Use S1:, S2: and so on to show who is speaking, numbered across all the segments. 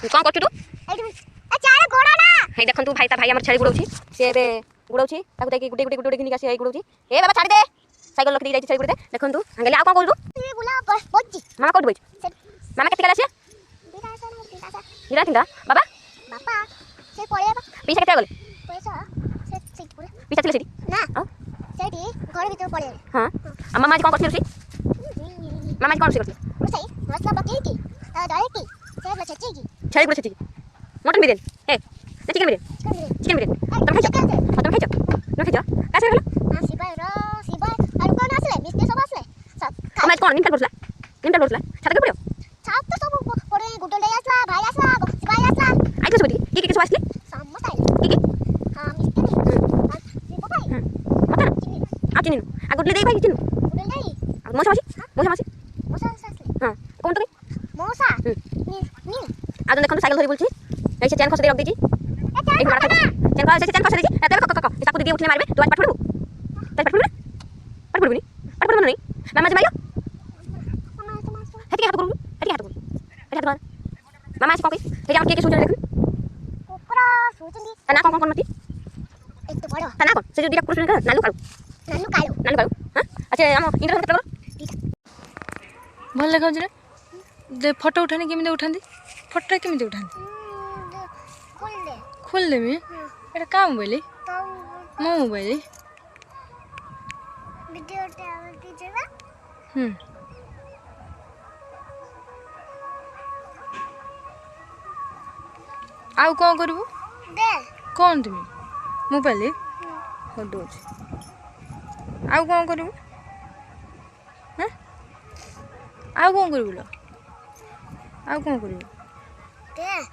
S1: कौन कर तू
S2: चार गोड़ा ना
S1: हे देखन तू भाई ता भाई हमर छेली गुड़ौछि से बे गुड़ौछि ताकू देखि गुटे गुटे गुटे किनि कासी गुड़ौछि ए बाबा छाड़ दे साइकिल लखनी जाई छेली गुड़े देखन तू अंगले आ कौन कर तू
S2: ये गुला बच्ची
S1: मामा कोड बइछ मामा केते गलासी हिरा तिंदा बाबा
S2: बापा से पळेबा
S1: पैसा केते गले
S2: पैसा से पूरा
S1: पैसा चले सेठी
S2: ना सेठी घर भीतर पळे
S1: हां आ मामा जी कौन करथि रोसी मामा जी कौन करथि
S2: रोसई मसला पके की डाले की से बचची की
S1: छेली गुड़े सेठी मटन बिरयानी ए चिकन बिरयानी चिकन बिरयानी तुम खाइछ तुम खाइछ तुम खाइछ कासे हलो
S2: हां सिबाय और कोन आसले मिस्ते सब आसले सब
S1: तुम आज कौन निमटा करथला छाता के पड़ियो
S2: छाप तो सब पड़े गुडल डे आसला भाई आसला सिबाय आसला
S1: आई तो सबटी के सब आसले
S2: समस्त आइले
S1: के
S2: हां मिस्ते नहीं सिबो भाई
S1: मत आ चिनिनु आ गुडले देई भाई चिनु
S2: गुडल डे
S1: मोसा मासी
S2: मोसा आसले
S1: हां कौन तो
S2: मोसा नी
S1: आ देखन साइकिल धरि बोलछि ए से चैन खस दे रख देछि एक मार चैन खस देछि ए तेरे कक ताकू दे उठले मारबे तू आज पाठ पढबू तै पाठ पढबू नहीं मामा जी मारियो हेती हाथ करू मामा से कोकी हे जा के सोचले देख
S2: ऊपर सोचली
S1: तना कौन मती
S2: एक तो बड़ो
S1: तना कौन से जो दिरा कृष्ण का नालू कालू हां अच्छा हम इंटर करो
S3: भल देखा दे फोटो उठाने केमी उठाती फोटो केमी उठाती खोल देमी एटा का मोबाइल मो मोबाइल
S2: वीडियो डाल दीजिएगा
S3: आउ कौन करबू
S2: दे
S3: कौन तुम मोबाइल हो दौच आउ कौन करबू हाँ आउ कौन करबू लो आउ कौन करबू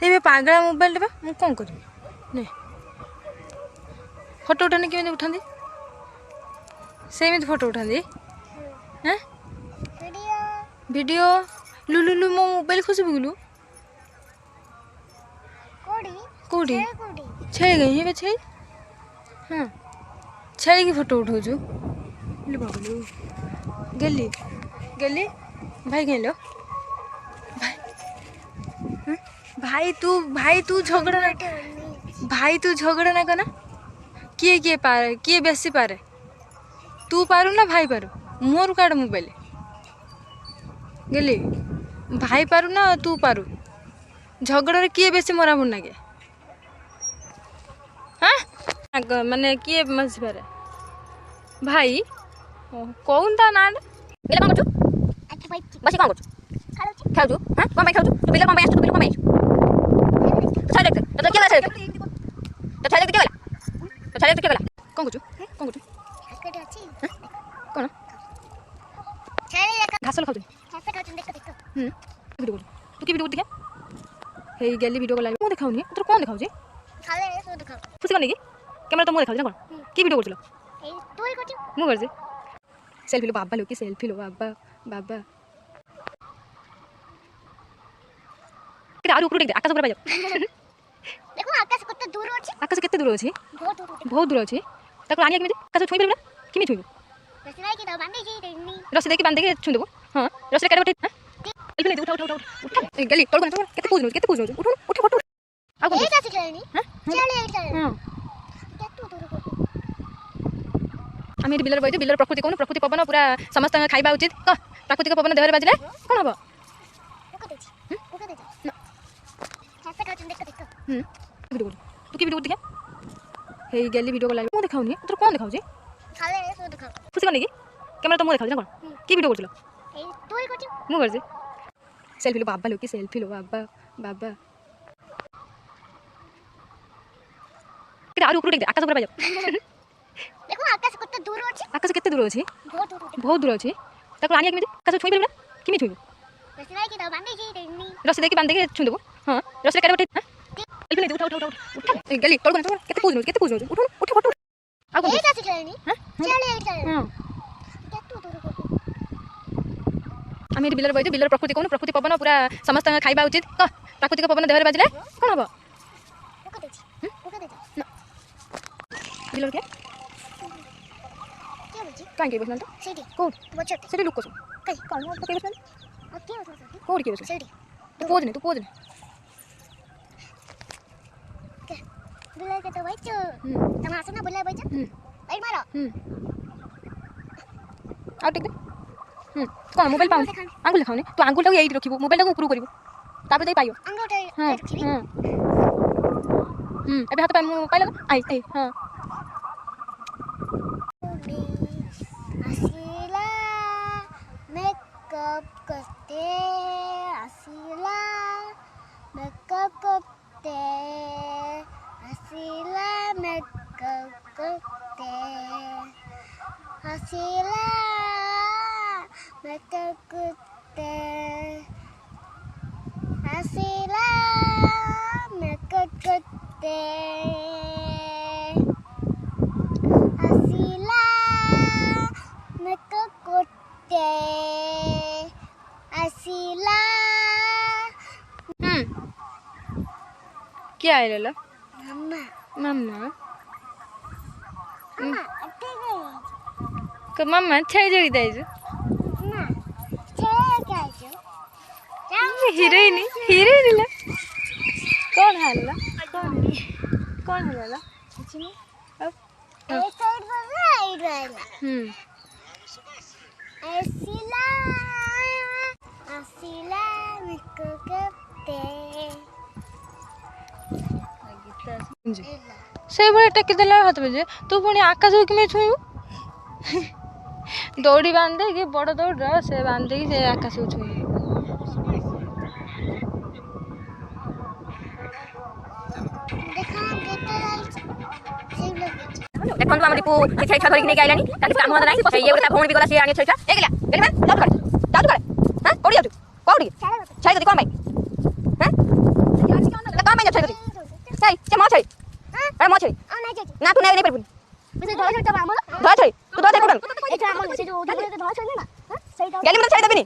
S2: दे
S3: पागला मोबाइल बा मु कौन करबी नहीं फोटो उठाने केमी उठाती सेमती फोटो उठाती हाँ
S2: वीडियो
S3: वीडियो लुलु लु मो मोबाइल खोजबू लु कोडी छेली गई है छेली हाँ छेली की फोटो उठाऊ लु बाबू गली गली भाई गए लो भाई तू झगड़ा ना भाई तू झगड़ा ना करना किए पारे किए बेसी पारे तू पारू ना भाई पारू मोर काड़ मोबाइल गली भाई पारू ना तू पारू झगड़ा किए बेसी मरा मुना के हाँ माने किए मसी पारे भाई कौन ता ना
S1: बिला कौन करछु बसी कौन करछु खाउछु हां कौन भाई खाउछु तू बिला कौन भाई आछू तू बिला कौन भाई आछू तो छाड़ देख तो क्या छाड़ देख तो छाड़ देख क्या गला कौन करछु
S2: हसकेट अछि
S1: कौन
S2: छेली लेका
S1: घास खाउछु
S2: देख
S1: वीडियो तू की वीडियो दिखा हे गेली वीडियो लाइव मु देखाउनी तोर कौन देखाउछि
S2: खाले सो दिखा
S1: खुशी करनी की कैमरा तो मु देखाउछि ना कौन की वीडियो करछलो
S2: ए तू ही करछि
S1: मु करछि सेल्फी लो बाबा लो की सेल्फी लो बाबा के आरु ऊपर देख आकाश ऊपर बाजो
S2: देखो आकाश कते दूर अछि
S1: आकाश केते दूर अछि बहुत दूर अछि ताको आनिया केमिति आकाश छुई परबा किमि छुइबो
S2: रसराई के दाव बांधे जी देनी
S1: रस्सी देके बांध के छुई देबो हां रस्सी काटे बैठे हां एल्फी नहीं उठा ए गली तोड़ केते पूजनो उठ फोटो आ को
S2: ए जाति खेलनी
S1: हां
S2: चले चले
S1: हां
S2: केतु दूर को
S1: आमे बिलर बइते बिलर प्रकृति पवन पूरा समस्त खाइबा उचित प्राकृतिक पवन देहरे बाजले कोन हबो
S2: ओके देछि ना हसकेट देख
S1: वीडियो तू की वीडियो दिखा हे गेली वीडियो लाइव मु देखाउनी तोर कौन देखाउछि
S2: खाले सो दिखा
S1: खुशी करनी की कैमरा तो मु देखाउछि ना कौन की वीडियो करछलो
S2: ए तू ही करछि
S1: मु करछि सेल्फी लो बाबा लो की सेल्फी लो बाबा के आरु ऊपर देख आकाश ऊपर बाजो
S2: देखो आकाश कते दूर अछि
S1: आकाश केते दूर अछि बहुत दूर अछि ताको आनिया केमिति आकाश छुई परबा किमि छुइबो
S2: रसराई के दाव बांधे जी देनी
S1: रस्सी देके बांध के छुई देबो हां रस्सी काटे बैठे हां एल्फी नहीं उठा ए गली तोड़ केते पूजनो उठ फोटो आ को
S2: ए जाति खेलनी
S1: हां
S2: चले चले
S1: हां
S2: केतु दूर को
S1: आमे बिलर बइते बिलर प्रकृति पवन पूरा समस्त खाइबा उचित प्राकृतिक पवन देहरे बाजले कोन हबो
S2: ओके देछि ना
S1: बिलर के
S2: बुझी
S1: काहे के बसलन तो
S2: सीडी
S1: कोड
S2: बचट
S1: सेठी लुक कोसो
S2: कई
S1: कौन के बसलन
S2: ओके बस
S1: कोड के बसलन
S2: सीडी
S1: तू पोज ने
S2: बुला के तो बैठो तुम आसो ना बुला बैठो बैठ मारो
S3: ଆଉ ଟିକେ କ'ଣ ମୋବାଇଲ ପାଉନି ଆଙ୍ଗୁଳି ଦେଖାଉନି ତୁ ଆଙ୍ଗୁଳିଟାକୁ ଏଇଠି ରଖିବୁ ମୋବାଇଲଟାକୁ ଉପରକୁ କରିବୁ ତାପରେ ଯାଇ ପାଇବ
S2: अंगूठे
S3: ହଁ
S2: रखिबी
S3: ହଁ ଏବେ ହାତ ମୁଁ ପାଇଲା ଆଇ ଆଇ ହଁ
S2: आशीला मेकअप करते आशीला मेकअप करते आशीला मेकअप करते आशीला मेकअप करते आशीला मेकअप करते आशीला मेकअप करते आशीला
S3: କିଏ ଆଇଲା
S2: मम्मा
S3: ମାମା
S2: मम्मा अटे गई
S3: ମାମା ଛେଳି ଯୋଗି ଯାଇଛୁ
S2: ना चले गए जो
S3: ହିରୋଇନ ହିରୋଇନ କ'ଣ ହେଲା କ'ଣ ହେଲା କିଛି ନାହିଁ ଆଉ
S2: एक साइड पर राइट वाला आशीला आशीला मेकअप करते
S3: ସେଇଭଳିଆ ଟେକି ଦେଲା ହାତ ଯେ ତୁ ପୁଣି ଆକାଶକୁ କେମିତି ଛୁଇଁବୁ ଦୌଡ଼ି ବାନ୍ଧିକି ବଡ଼ ଦୌଡ଼ିର ସେ ବାନ୍ଧିକି ସେ ଆକାଶକୁ ଛୁଇଁବୁ
S2: देखा गेट लाल सेव लगे
S1: ଦେଖନ୍ତୁ ଆମ ଦୀପୁ ସେ ଛେଳି ଛୁଆ ଧରିକି ନେଇକି ଆଇଲାଣି ତାର କିଛି କାମ ଧନ୍ଦା ନାହିଁ ଇଏ ଗୋଟେ ତା ଭଉଣୀ ବି ଗଲା ସିଏ ଆଣି ଛେଳି ଛୁଆ ଏଗିଲା ଏଗିଲା ଯାଉଛୁ କାଳେ ଯାଉଛୁ କାଳେ ହଁ କୋଉଠି ଯାଉଛୁ କୋଉଠି ଛେଳି ଯଦି କ'ଣ ପାଇଁ ହଁ କ'ଣ ପାଇଁ ଯାଉଛୁ ଛେଳି ଛେଳି ସେ ମୋ ଛେଳି ମୋ ଛେଳି
S2: आ नहीं जाती
S1: ନା ତୁ ନେଇ ପାରିବୁନି
S2: वैसे धोला छड़ी तो मामला
S1: ଧଳା ଛେଳି ତୁ ଧଳା ଛେଳି କୋଉଠୁ
S2: ए जो मामला से जो धोला छड़ी ना हां सही
S1: ଗେଲି ମୋତେ ଛେଳି ଦେବିନି